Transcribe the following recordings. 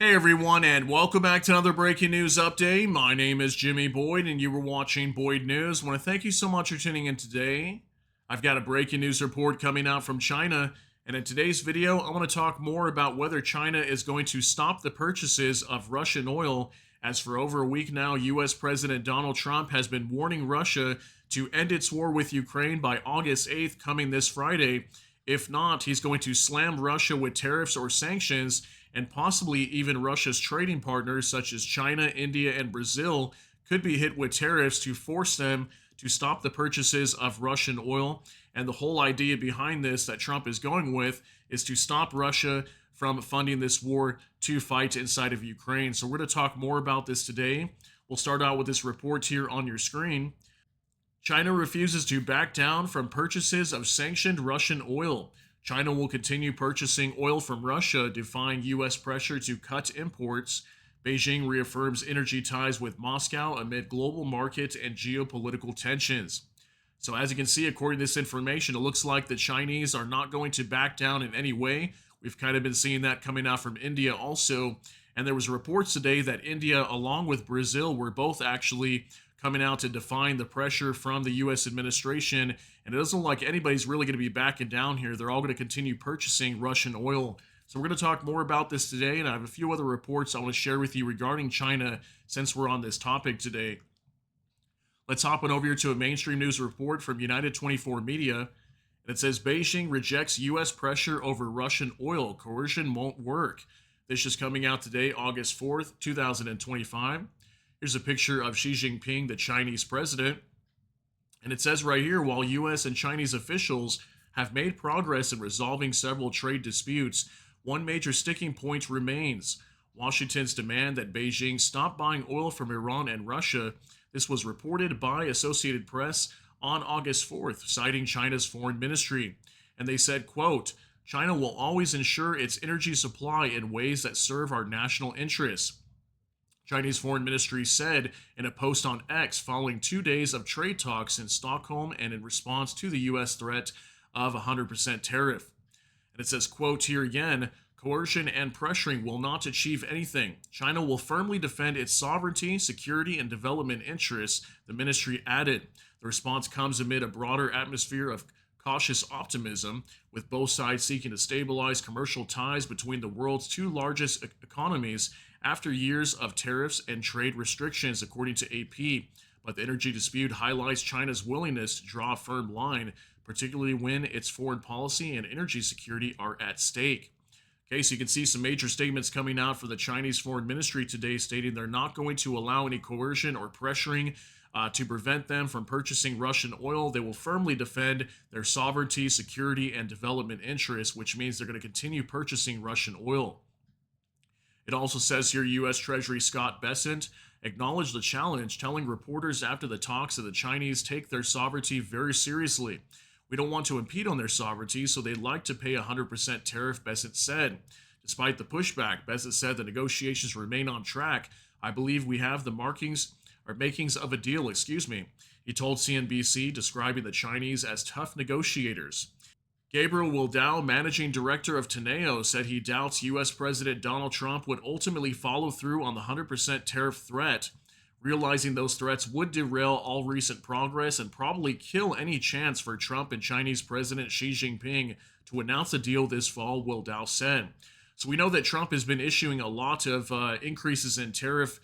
Hey everyone, and welcome back to another breaking news update. My name is Jimmy Boyd, and you were watching Boyd News. I want to thank you so much for tuning in today. I've got a breaking news report coming out from China, and in today's video, I want to talk more about whether China is going to stop the purchases of Russian oil. As for over a week now, U.S. President Donald Trump has been warning Russia to end its war with Ukraine by August 8th, coming this Friday. If not, he's going to slam Russia with tariffs or sanctions, and possibly even Russia's trading partners such as China, India, and Brazil could be hit with tariffs to force them to stop the purchases of Russian oil. And the whole idea behind this that Trump is going with is to stop Russia from funding this war to fight inside of Ukraine. So we're going to talk more about this today. We'll start out with this report here on your screen. China refuses to back down from purchases of sanctioned Russian oil. China will continue purchasing oil from Russia, defying U.S. pressure to cut imports. Beijing reaffirms energy ties with Moscow amid global market and geopolitical tensions. So, as you can see, according to this information, it looks like the Chinese are not going to back down in any way. We've kind of been seeing that coming out from India also. And there was reports today that India, along with Brazil, were both actually coming out to defying the pressure from the U.S. administration. And it doesn't look like anybody's really going to be backing down here. They're all going to continue purchasing Russian oil. So we're going to talk more about this today, and I have a few other reports I want to share with you regarding China since we're on this topic today. Let's hop on over here to a mainstream news report from United 24 Media. And it says Beijing rejects U.S. pressure over Russian oil. Coercion won't work. This is coming out today, August 4th, 2025. Here's a picture of Xi Jinping, the Chinese president. And it says right here, while U.S. and Chinese officials have made progress in resolving several trade disputes, one major sticking point remains: Washington's demand that Beijing stop buying oil from Iran and Russia. This was reported by Associated Press on August 4th, citing China's foreign ministry. And they said, quote, China will always ensure its energy supply in ways that serve our national interests. Chinese Foreign Ministry said in a post on X following 2 days of trade talks in Stockholm and in response to the U.S. threat of 100% tariff. And it says, quote here again, coercion and pressuring will not achieve anything. China will firmly defend its sovereignty, security, and development interests, the ministry added. The response comes amid a broader atmosphere of cautious optimism, with both sides seeking to stabilize commercial ties between the world's two largest economies after years of tariffs and trade restrictions, according to AP. But the energy dispute highlights China's willingness to draw a firm line, particularly when its foreign policy and energy security are at stake. Okay, so you can see some major statements coming out from the Chinese Foreign Ministry today stating they're not going to allow any coercion or pressuring to prevent them from purchasing Russian oil. They will firmly defend their sovereignty, security, and development interests, which means they're going to continue purchasing Russian oil. It also says here U.S. Treasury Scott Bessent acknowledged the challenge, telling reporters after the talks that the Chinese take their sovereignty very seriously. We don't want to impede on their sovereignty, so they'd like to pay 100% tariff, Bessent said. Despite the pushback, Bessent said the negotiations remain on track. I believe we have the makings of a deal, He told CNBC, describing the Chinese as tough negotiators. Gabriel Wa, managing director of Teneo, said he doubts U.S. President Donald Trump would ultimately follow through on the 100% tariff threat, realizing those threats would derail all recent progress and probably kill any chance for Trump and Chinese President Xi Jinping to announce a deal this fall, Wa said. So we know that Trump has been issuing a lot of increases in tariff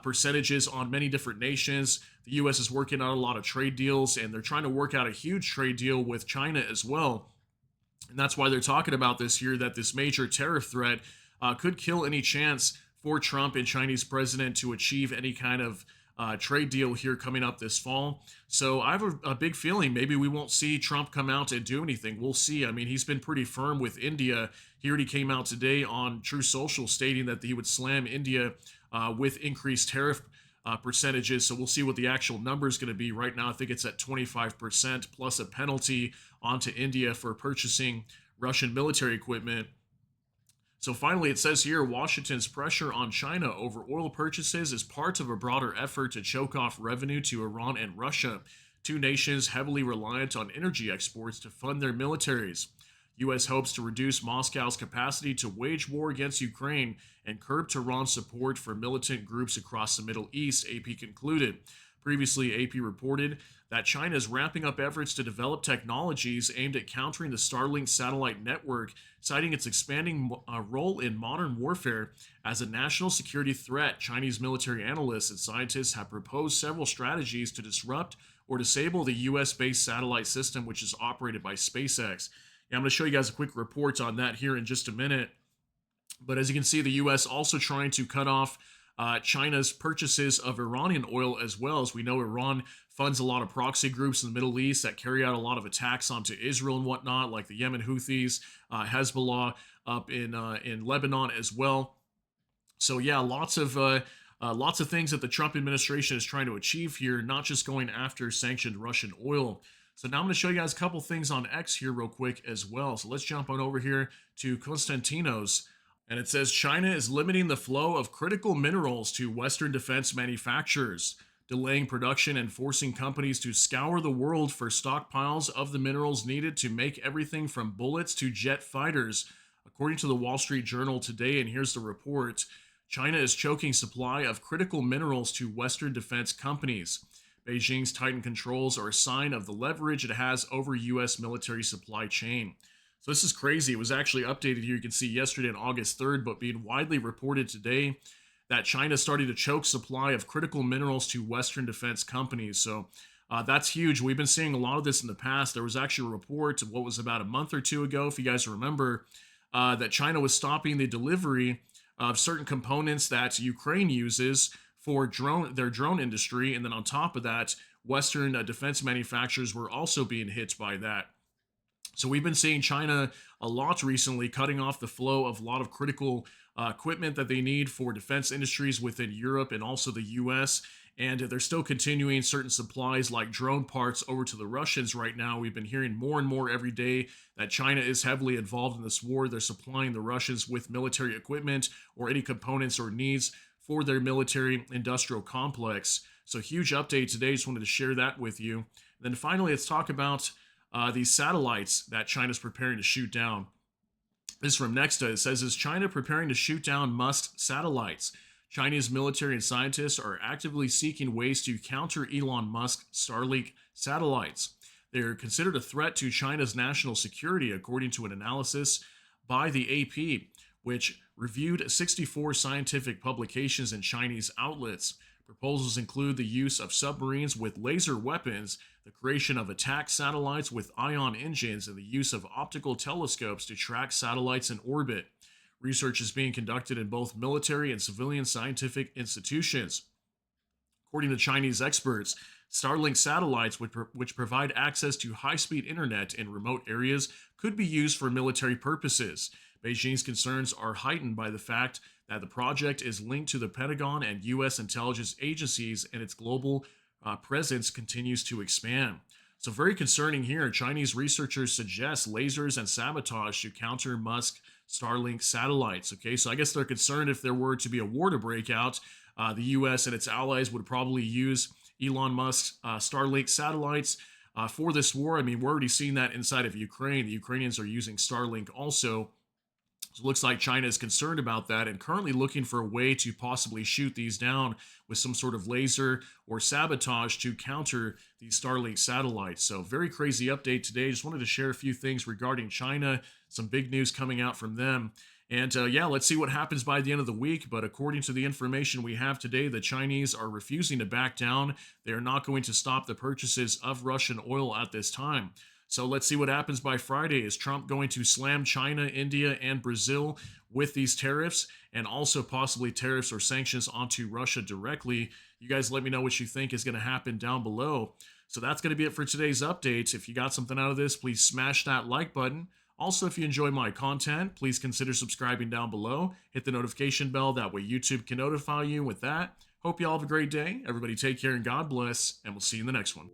percentages on many different nations. The U.S. is working on a lot of trade deals, and they're trying to work out a huge trade deal with China as well. And that's why they're talking about this here, that this major tariff threat could kill any chance for Trump and Chinese president to achieve any kind of trade deal here coming up this fall. So I have a big feeling maybe we won't see Trump come out and do anything. We'll see. I mean, he's been pretty firm with India. He already came out today on True Social stating that he would slam India with increased tariff percentages. So we'll see what the actual number is going to be. Right now, I think it's at 25% plus a penalty onto India for purchasing Russian military equipment. So finally, it says here, Washington's pressure on China over oil purchases is part of a broader effort to choke off revenue to Iran and Russia, two nations heavily reliant on energy exports to fund their militaries. U.S. hopes to reduce Moscow's capacity to wage war against Ukraine and curb Tehran's support for militant groups across the Middle East, AP concluded. Previously, AP reported that China is ramping up efforts to develop technologies aimed at countering the Starlink satellite network, citing its expanding role in modern warfare as a national security threat. Chinese military analysts and scientists have proposed several strategies to disrupt or disable the US based satellite system, which is operated by SpaceX. Yeah, I'm going to show you guys a quick report on that here in just a minute. But as you can see, the U.S. also trying to cut off China's purchases of Iranian oil as well. As we know, Iran funds a lot of proxy groups in the Middle East that carry out a lot of attacks onto Israel and whatnot, like the Yemen Houthis, Hezbollah up in Lebanon as well. So yeah, lots of things that the Trump administration is trying to achieve here, not just going after sanctioned Russian oil. So now I'm going to show you guys a couple things on X here real quick as well. So let's jump on over here to Konstantinos. And it says China is limiting the flow of critical minerals to Western defense manufacturers, delaying production and forcing companies to scour the world for stockpiles of the minerals needed to make everything from bullets to jet fighters. According to the Wall Street Journal today, and here's the report, China is choking supply of critical minerals to Western defense companies. Beijing's tightened controls are a sign of the leverage it has over U.S. military supply chain. So this is crazy. It was actually updated here. You can see yesterday on August 3rd, but being widely reported today that China started to choke supply of critical minerals to Western defense companies. So that's huge. We've been seeing a lot of this in the past. There was actually a report of what was about a month or two ago, if you guys remember, that China was stopping the delivery of certain components that Ukraine uses for their drone industry. And then on top of that, Western defense manufacturers were also being hit by that. So we've been seeing China a lot recently, cutting off the flow of a lot of critical equipment that they need for defense industries within Europe and also the U.S. And they're still continuing certain supplies like drone parts over to the Russians right now. We've been hearing more and more every day that China is heavily involved in this war. They're supplying the Russians with military equipment or any components or needs for their military industrial complex. So huge update today. Just wanted to share that with you. And then finally, let's talk about these satellites that China's preparing to shoot down. This is from Nexta. It says, is China preparing to shoot down Musk's satellites? Chinese military and scientists are actively seeking ways to counter Elon Musk's Starlink satellites. They are considered a threat to China's national security, according to an analysis by the AP, which reviewed 64 scientific publications in Chinese outlets. Proposals include the use of submarines with laser weapons, the creation of attack satellites with ion engines, and the use of optical telescopes to track satellites in orbit. Research is being conducted in both military and civilian scientific institutions. According to Chinese experts, Starlink satellites, which provide access to high-speed internet in remote areas, could be used for military purposes. Beijing's concerns are heightened by the fact that the project is linked to the Pentagon and U.S. intelligence agencies, and its global presence continues to expand. So very concerning here. Chinese researchers suggest lasers and sabotage to counter Musk Starlink satellites. Okay, so I guess they're concerned if there were to be a war to break out, the U.S. and its allies would probably use Elon Musk's Starlink satellites for this war. I mean, we're already seeing that inside of Ukraine. The Ukrainians are using Starlink also. So it looks like China is concerned about that and currently looking for a way to possibly shoot these down with some sort of laser or sabotage to counter these Starlink satellites. So very crazy update today. Just wanted to share a few things regarding China, some big news coming out from them. And yeah, let's see what happens by the end of the week. But according to the information we have today, the Chinese are refusing to back down. They are not going to stop the purchases of Russian oil at this time. So let's see what happens by Friday. Is Trump going to slam China, India, and Brazil with these tariffs, and also possibly tariffs or sanctions onto Russia directly? You guys let me know what you think is going to happen down below. So that's going to be it for today's updates. If you got something out of this, please smash that like button. Also, if you enjoy my content, please consider subscribing down below. Hit the notification bell. That way YouTube can notify you with that. Hope you all have a great day. Everybody take care and God bless, and we'll see you in the next one.